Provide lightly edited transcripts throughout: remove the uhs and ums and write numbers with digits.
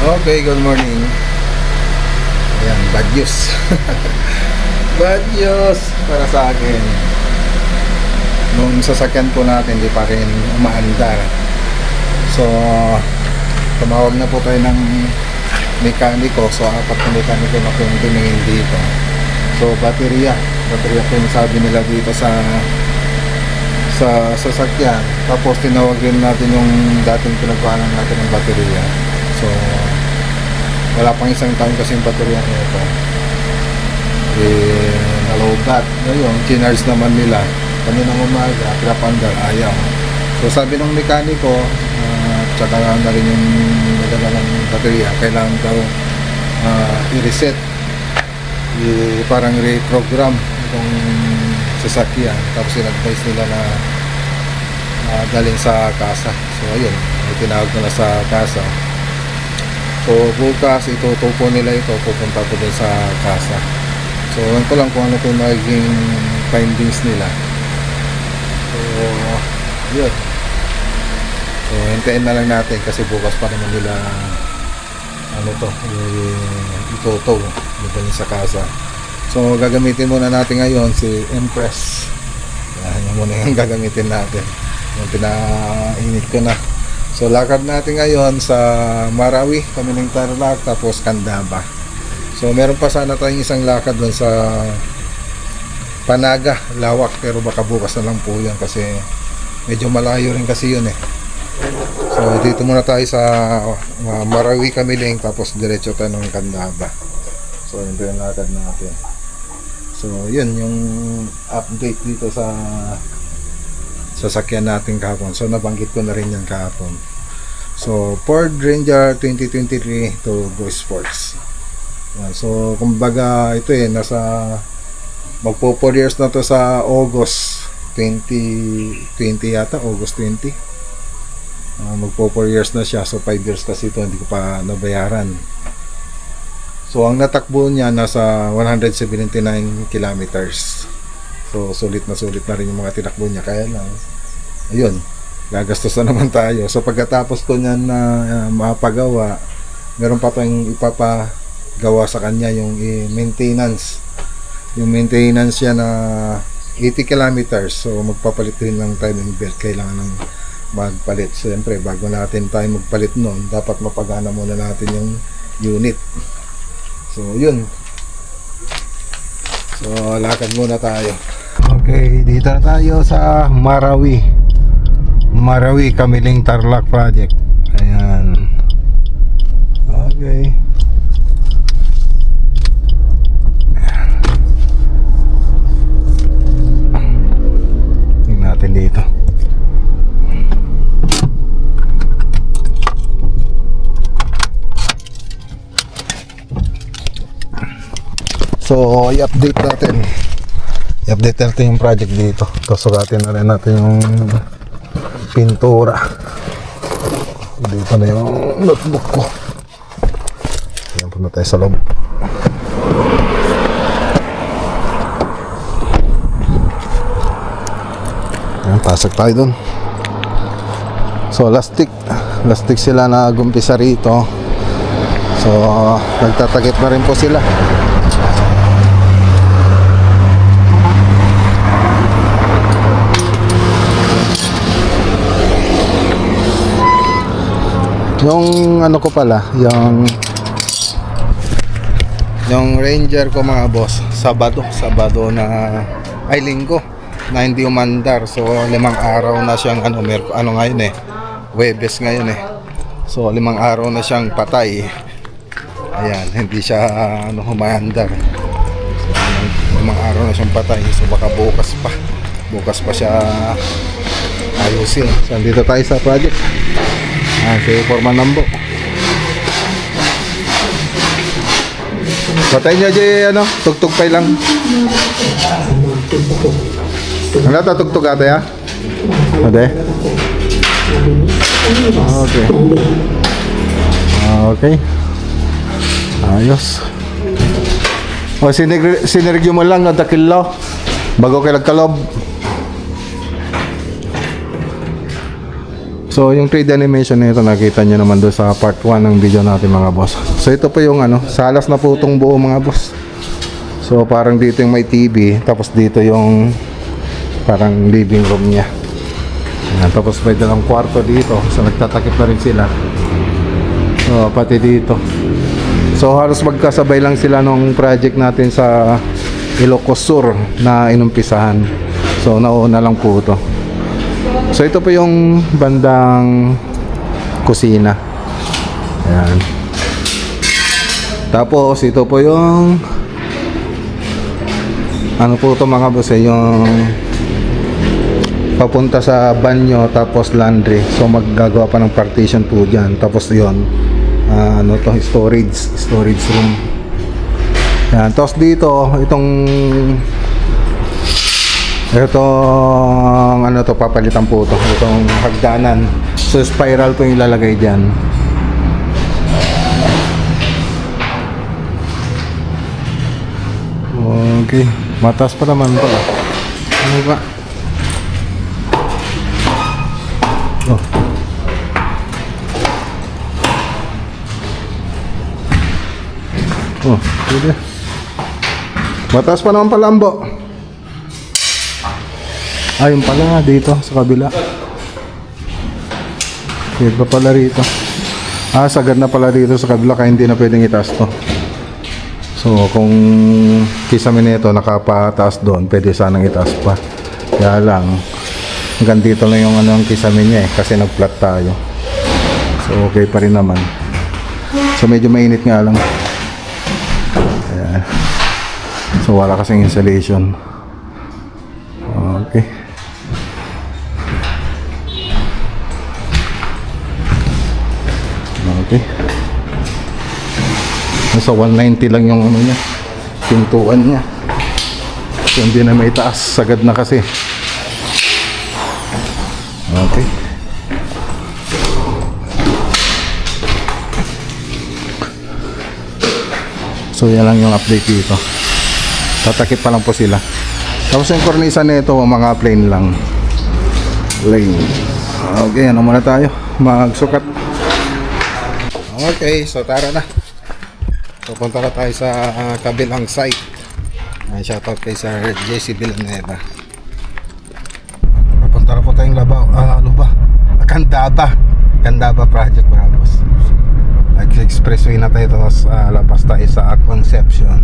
Okay, good morning. Ayan, bad news. Bad news para sa akin. Nung sasakyan po natin, di pa rin umaandar. So, tumawag na po tayo ng mekaniko. So, 4 na mekaniko na po yung tumingin dito. So, baterya po yung sabi nila dito sa sasakyan. Tapos, tinawag din natin yung dating pinagkuhanan natin ng baterya. So, wala pang isang taon kasi yung baterya nito. Nalobat. Ngayon, chinarge naman nila. Kaninang umaga, pinapandar, ayaw. So, sabi ng mekaniko, tsaka na rin yung nagdala ng baterya, kailangan daw i-reset. Parang reprogram itong sasakyan. Tapos, in-advise nila na dalhin sa kasa. So, ayun. Tinawag nila sa kasa. So, bukas, itutupo nila ito, pupunta ko din sa kasa. So, alam ko lang kung ano ito magiging findings nila. So, yun. So, hintayin na lang natin kasi bukas pa naman nila ituto dito sa kasa. So, gagamitin muna natin ngayon si Empress. Yan muna yung gagamitin natin. Yung pinainit ko na. So, lakad natin ngayon sa Marawi, kami ng Tarlac, tapos Candaba. So, meron pa sana tayong isang lakad doon sa Panaga, Lawak, pero baka bukas na lang po yan kasi medyo malayo rin kasi yun eh. So, dito muna tayo sa Marawi, Kamiling, tapos diretso tayo ng Candaba. So, yun yung lakad natin. So, yun yung update dito sa sasakyan natin kahapon. So, nabanggit ko na rin yan kahapon. So, Ford Ranger 2023 to Go Sports. Yan. So, kumbaga, ito nasa magpo 4 years na to sa August 2020 yata, August 20. Magpo 4 years na siya. So, 5 years kasi ito, hindi ko pa nabayaran. So, ang natakbo niya nasa 179 kilometers. So, sulit na rin yung mga tinakbo niya. Kaya lang, ayun, gagastos na naman tayo. So, pagkatapos ko niyan na mapagawa, meron pa tayong ipapagawa sa kanya yung maintenance. Yung maintenance siya na 80 kilometers. So, magpapalit rin ng timing belt. Kailangan ng magpalit. Siyempre, bago natin tayo magpalit noon, dapat mapagana muna natin yung unit. So, yun. So, lakad muna tayo. Okay, dito na tayo sa Marawi, Kamiling Tarlac Project. Ayan. Okay. Tingnan natin dito. So, i-update natin yung project dito. Tapos sukatin na rin natin yung pintura. Dito na yung notebook ko. Ayan, punta tayo sa loob. Ayan, pasok tayo dun. So, lastik sila na gumpisa rito. So, nagtatakip na rin po sila. Yung ano ko pala, yung Ranger ko mga boss, Sabado na ay Linggo na hindi umandar. So 5 araw na siyang ngayon Huwebes ngayon So 5 araw na siyang patay. Ayan, hindi siya humandar. So 5 araw na siyang patay. So baka bukas pa siya ayusin. So dito tayo sa project. Si Forman Nambo. Patay niya tugtog pa lang. Ano ito, tugtog ate ya? Ate? Okay. Okay. Ayos. O, sinergyo mo lang, dakilo. Bago kayo nagkalob. So yung 3D animation nito nakita nyo naman doon sa part 1 ng video natin mga boss. So ito po yung ano, salas na po itong buo mga boss. So parang dito yung may TV, tapos dito yung parang living room niya. Ayan, tapos may dalang kwarto dito, so nagtatakip na rin sila. So pati dito. So halos magkasabay lang sila nung project natin sa Ilocos Sur na inumpisahan. So nauna lang po ito. So ito po yung bandang kusina. Ayan. Tapos ito po yung ano po ito mga boss, yung papunta sa banyo tapos laundry. So maggagawa pa ng partition po dyan. Tapos yun, ano to, storage room. Yan. Tapos dito itong ano to, papalitan po to, itong hagdanan. So spiral po yung ilalagay dyan. Okay, mataas pa naman to. Ano ba? Oh. Oh, pwede. Mataas pa naman pala ang bo. Ayun pala dito sa kabila. Pwede pa pala rito. Sagad na pala dito sa kabila, kaya hindi na pwedeng itaas to. So kung kisame nito nakapataas doon, pwede sanang itaas pa. Kaya lang hanggang dito lang yung ano ang kisame niya kasi nag-flat tayo. So okay pa rin naman. So medyo mainit nga lang. Ayan. So wala kasing insulation. Okay. Okay. Nasa 190 lang yung ano niya, pintuan niya. So hindi na may taas, sagad na kasi. Okay. So yan lang yung update dito. Tatakip pa lang po sila. Tapos yung kornisa nito mga plain lang. Plain. Okay, ano muna tayo, magsukat. Okay, so tara na. So punta na tayo sa kabilang site. Shoutout kay Sir JC Villanueva. Punta na po tayong Candaba project mga boss. Nag-expressway na tayo, tapos labas tayo sa Concepcion.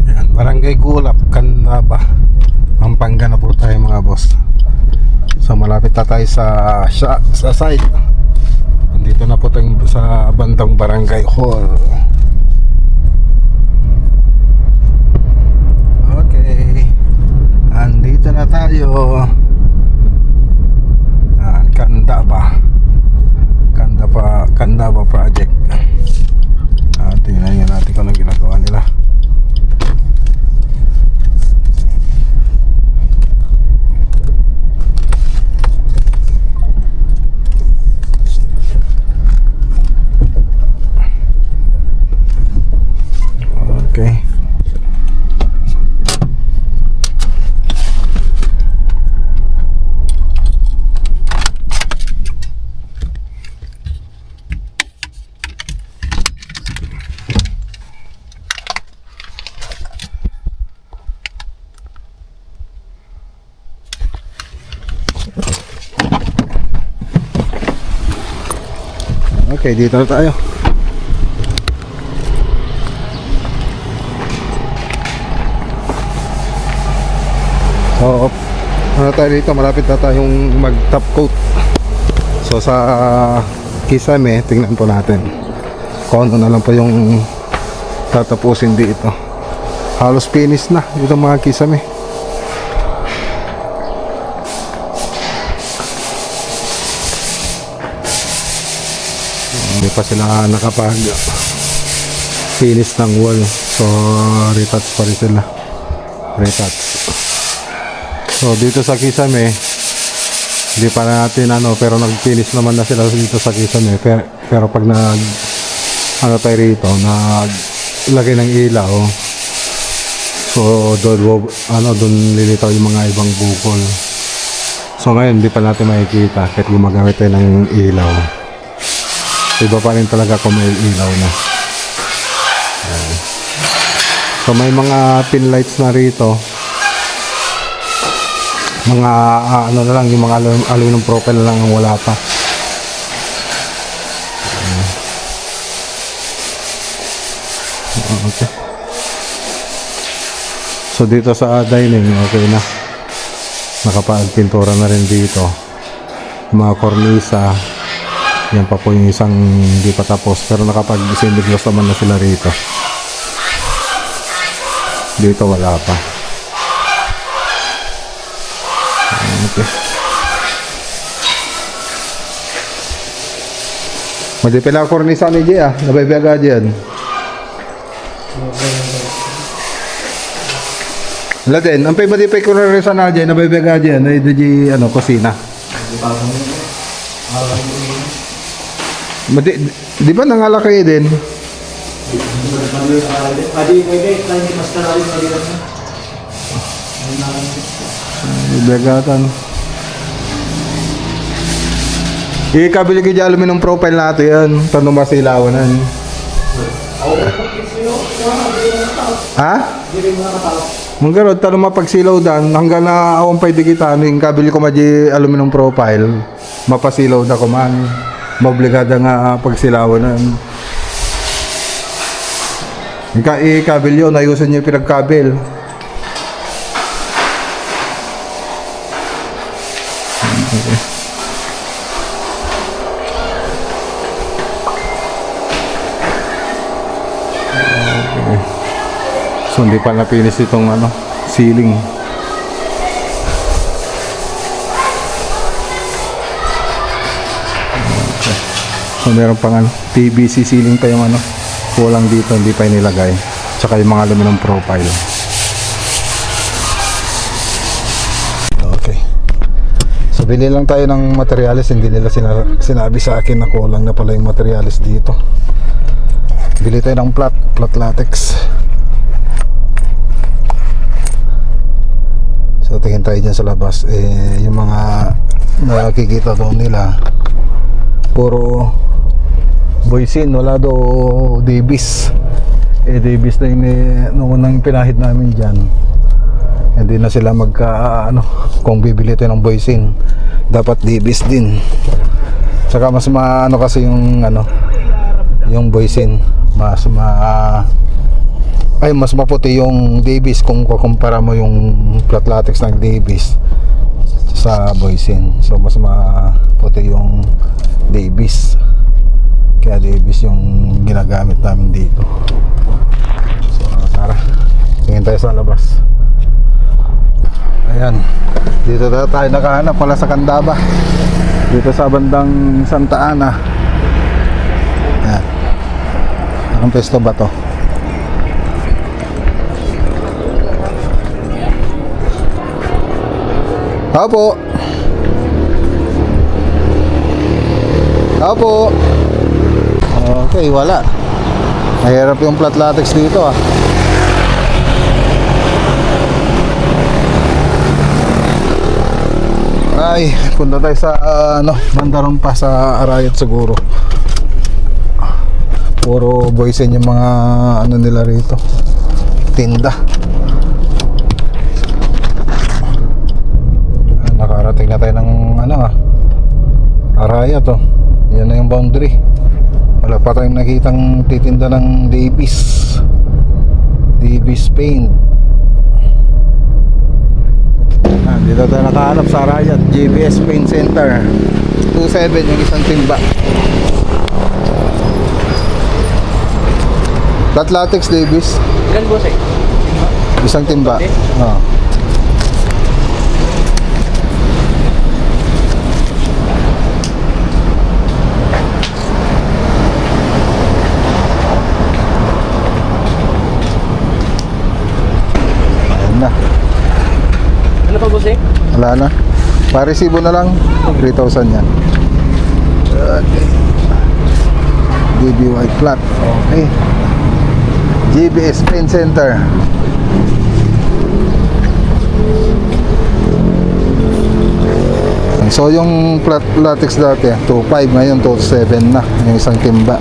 Ayan, Barangay Gulap, Candaba, Pampanga na po tayo mga boss. So malapit na tayo sa site. Dito na po tayo sa bandang Barangay Hall. Okay, andito na tayo. Candaba project. Tingnan natin kung anong ginagawa nila. Okay. Okay, dito na tayo. So, ano tayo dito, malapit na tayong mag top coat. So sa kisame, tingnan po natin kung ano na lang po yung tatapusin dito. Halos finish na itong mga kisame. Hindi pa sila nakapag finish ng wall, so retouch pa rin sila, retouch. So dito sa Kisame hindi pa natin pero nag-finish naman na sila dito sa Kisame, pero pag nag tayo rito, naglagay ng ilaw, So doon lilitaw yung mga ibang bukol. So ngayon hindi pa natin makikita kahit gumagamit tayo ng ilaw. Iba pa rin talaga kung may ilaw na. Ayan. So may mga pin lights na rito. Mga ano na lang, yung mga aluminum profile na lang ang wala pa. Ayan. Okay. So dito sa dining, okay na. Nakapagpintura na rin dito. Mga kornisa. Yan pa po yung isang hindi pa tapos. Pero nakapag-semi-gloss naman na sila rito. Dito wala pa. Okay. Madipila kornisa ni Jay nababiyaga dyan. Wala din, ang pay ko na rin sa Nadya, nababiyaga dyan, na di kusina. Di ba nangalaki din? Biyagatan. Ikabili ko dyan aluminum profile natin yan, tanong masilawanan. Ha? Manggarod, talo mapagsilaw dan hanggang na awang pay digitan yung kabili ko maji aluminum profile mapasilaw na ko man maobligada nga pagsilawan nan ikabil yun ayusin niyo yung pinagkabil. Okay. So hindi pa napinis itong ceiling. Okay. So meron pang PVC ceiling pa yung kulang dito, hindi pa inilagay. Tsaka yung mga aluminum profile. Okay. So bili lang tayo ng materials, hindi nila sinabi sa akin na kulang na pala yung materials dito. Bili tayo ng flat latex. So tingin tayo dyan sa labas, yung mga nakikita doon nila puro Boysin, wala do Davis. Davis na yung noong unang pinahid namin dyan, hindi na sila kung bibili tayo ng Boysin dapat Davis din. Saka mas kasi yung Boysin mas maputi yung Davis kung kukumpara mo yung flat latex ng Davis sa Boysin. So mas maputi yung Davis, kaya Davis yung ginagamit namin dito. So tara, tingin tayo sa labas. Ayan, dito tayo nakahanap pala sa Candaba, dito sa bandang Santa Ana. Ayan, anong pesto ba to? Opo. Opo. Okay, wala. Mahirap yung flat latex dito Ay, punta tayo sa Mandaron pa sa Arayat siguro. Puro Boysen yung mga nila rito. Tinda. Nakarating na tayo ng Arayat Yan na yung boundary. Wala pa tayong nakitang titinda ng Davis paint. Dito tayo nakahanap sa Arayat, JBS Paint Center. 2.7 yung isang timba. Flat latex Davis. Ilan boss Isang timba. Ano pa boss Wala na. Paresibo na lang. 3,000 yan. Okay. DBY flat. Okay. GBS Paint Center. So yung latex dati 2.5, ngayon 2.7 na yung isang timba.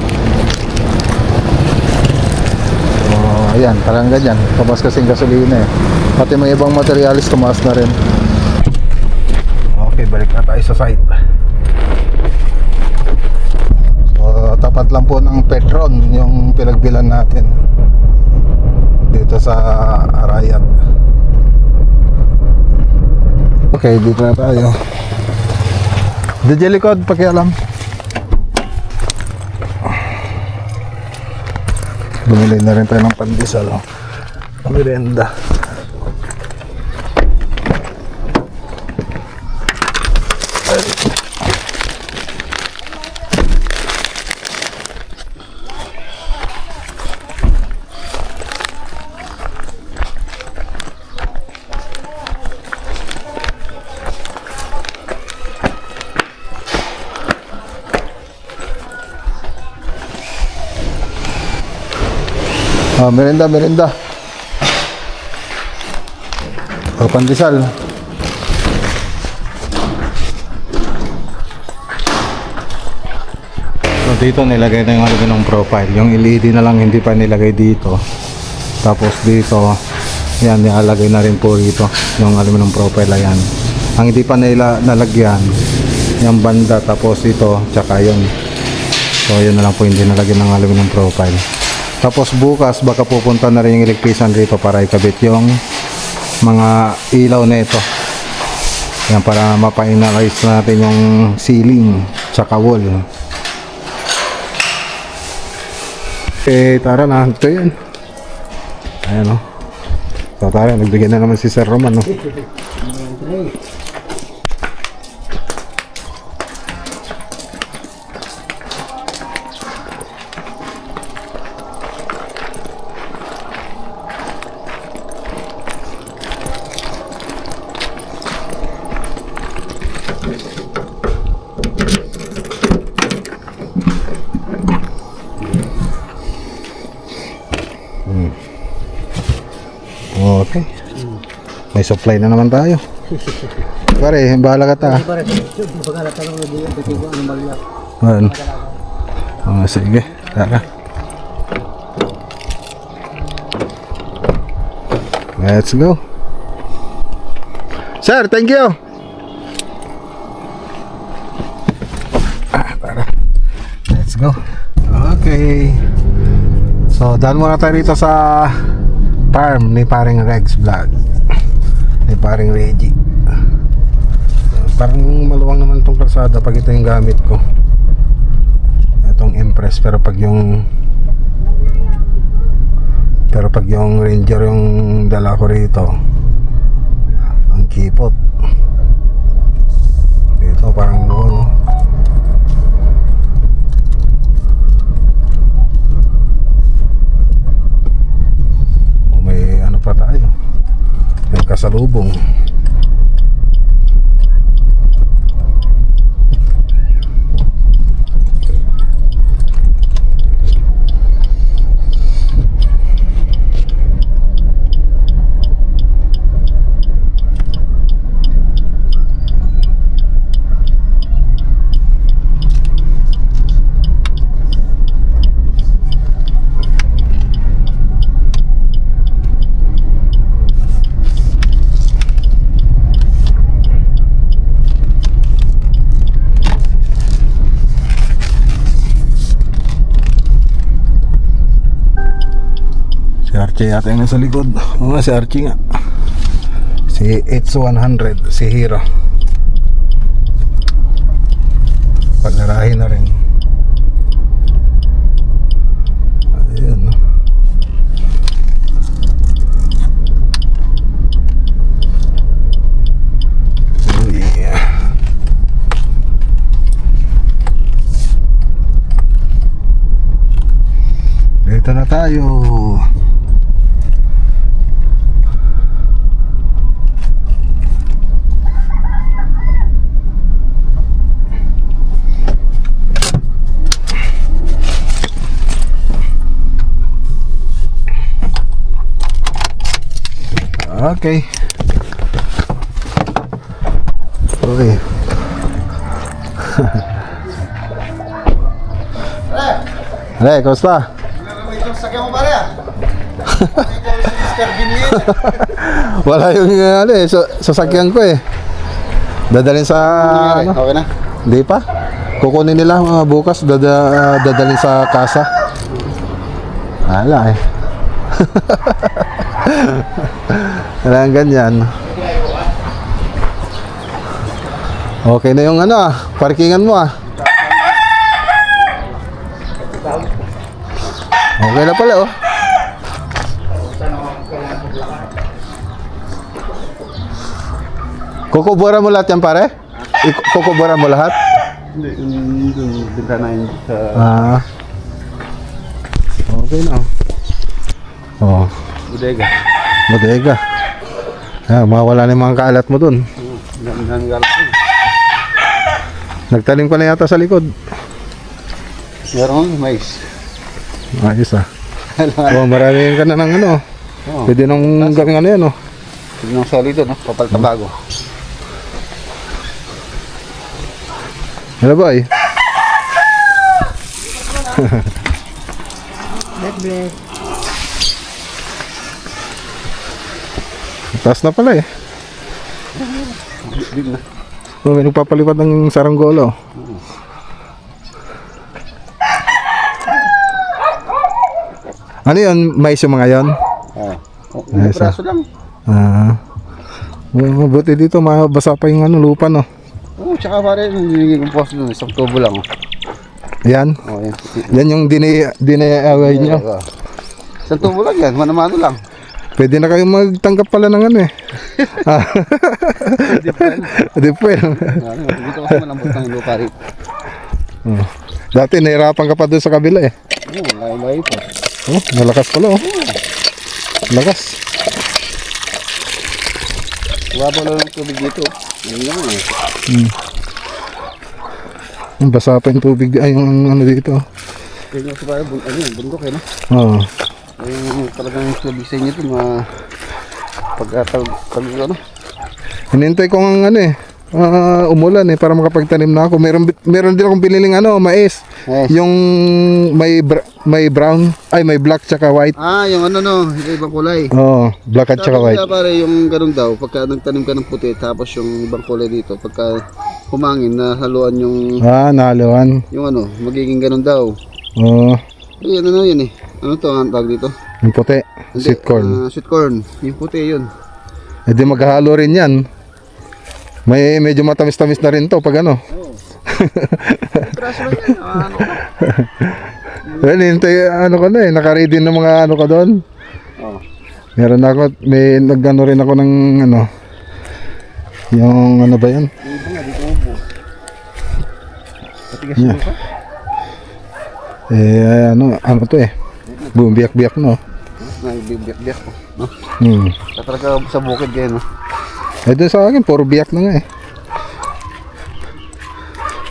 So ayan, parang ganyan, tumaas kasing gasolina eh. Pati may ibang materialis tumaas na rin. Okay, balik na tayo sa site. So tapat lang po ng Petron yung pinagbilan natin dito sa Arayat. Okay, dito na tayo. DJ likod, pakialam. Bumili na rin tayo ng pandesal. Merienda. Merienda. Pandesal. So dito nilagay na yung aluminum profile. Yung LED na lang hindi pa nilagay dito. Tapos dito, yan, nilalagay na rin po dito yung aluminum profile. Ayan. Ang hindi pa nila nalagyan, yung banda, tapos ito, tsaka yun. So yun na lang po, hindi nalagyan ng aluminum profile. Tapos bukas baka pupunta na rin yung electrician rito para ikabit yung mga ilaw na ito. Yan, para mapainalize natin yung ceiling tsaka wall. Okay, tara na. Ito yan. Ayan o. So tara, nagbigyan na naman si Sir Roman o. Okay. May supply na naman tayo. Pare, bahala ka ta. Sige, tara. Let's go. Sir, thank you. Tara. Let's go. Okay. So, daan muna tayo rito sa farm ni paring Rex Vlog, ni paring Reggie. Parang maluwang naman tong kalsada pag ito yung gamit ko, itong Impress. Pero pag yung Ranger yung dala ko rito, ang kipot dito, parang luwang oh. Pa tayo, may kasalubong. Si Archie yata yung nasa likod. Oo nga, si Archie nga. Si H100, si Hero. Paglarahin na rin. Ayun no. Oh yeah. Dito na tayo. Okay. Okay. Hey, kamusta? Wala yung sasakyan ko eh. Dadalhin sa Okay na? Hindi pa. Kukunin nila bukas dadalhin sa kasa. Wala eh. Wala ganyan. Okay na yung parkingan mo Okay na pala oh. Kukubura mo lahat yan pare? Kukubura mo lahat? Hindi, yung bintana yun sa... Okay na. Oh. Bodega. Bodega. Mawala na yung mga kaalat mo dun. Nangalat yun. Nagtanim ka na yata sa likod. Meron mais. Ayos marami ka na ng Pwede nang gawin yan Pwede nang solido, no? Papaltabago. Hello boy. Black. Taas na pala eh. Big na. May nagpapalipad ng saranggolo. Ano yun? Mais yung mga yun? May praso lang. Buti dito mabasa pa yung lupa no. Tsaka pare, yung dinigay kong post doon, isang tubo lang. Yan? Yan. Yan yung dinayaway nyo? Isang tubo lang yan, manamano lang. Pwede na kayong magtanggap pala ng Depende. Dito kasi malambot ng lupa rin. Dati nahirapan ka pa doon sa kabila eh. Layo-layo po. Malakas pala Lakas. Waba lang ng tubig dito. Ayun lang Basa pa yung tubig yung dito. Kaya yung sabay, bundok eh no? Oo. Yung talagang tubig sa inyo ito, pagkatag Hinintay ko umulan para makapagtanim na ako. Meron din akong biniling mais. Yung may brown, may black tsaka white. Yung ibang kulay. Black at tsaka white. Kaya pare, yung ganun daw, pagka nagtanim ka ng puti, tapos yung ibang kulay dito, pagka humangin, nahaluan yung... nahaluan. Yung magiging ganun daw. Yun eh. Ano to ang tawag dito? Yung puti, sweet corn. Sweet corn, yung puti yun. Di maghahalo rin yan. May medyo matamis-tamis na rin to pag Praso lang yan, Well, ko na naka-ready na mga ka doon. Meron ako, may rin ako ng yung ba yan? Patigas yung lupa? To bumiyak-biyak no. Nagbibiyak-biyak ko, no? Talaga sa bukid kayo, no? Doon sa akin, puro biyak na nga eh.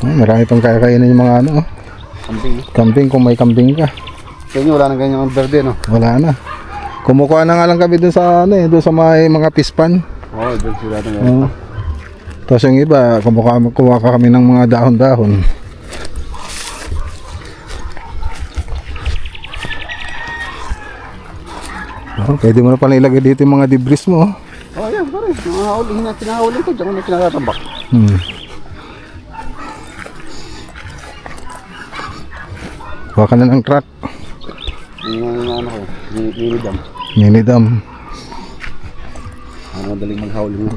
Marami pang kakainin yung mga Kambing. Kambing kung may kambing ka. Sa inyo wala nang ganyang berde, no? Wala na. Kumukuha na nga lang kami doon sa doon sa may mga pispan. Doon sila na. Tapos yung iba, kumuha kami ng mga dahon-dahon. Pwede mo na pala ilagay dito yung mga debris mo. Yan pare, pinahuli ko, diyan ko na pinakatambak. Huwag ka na ng truck. Yung mini dam. Mini dam. Madaling maghawli mo.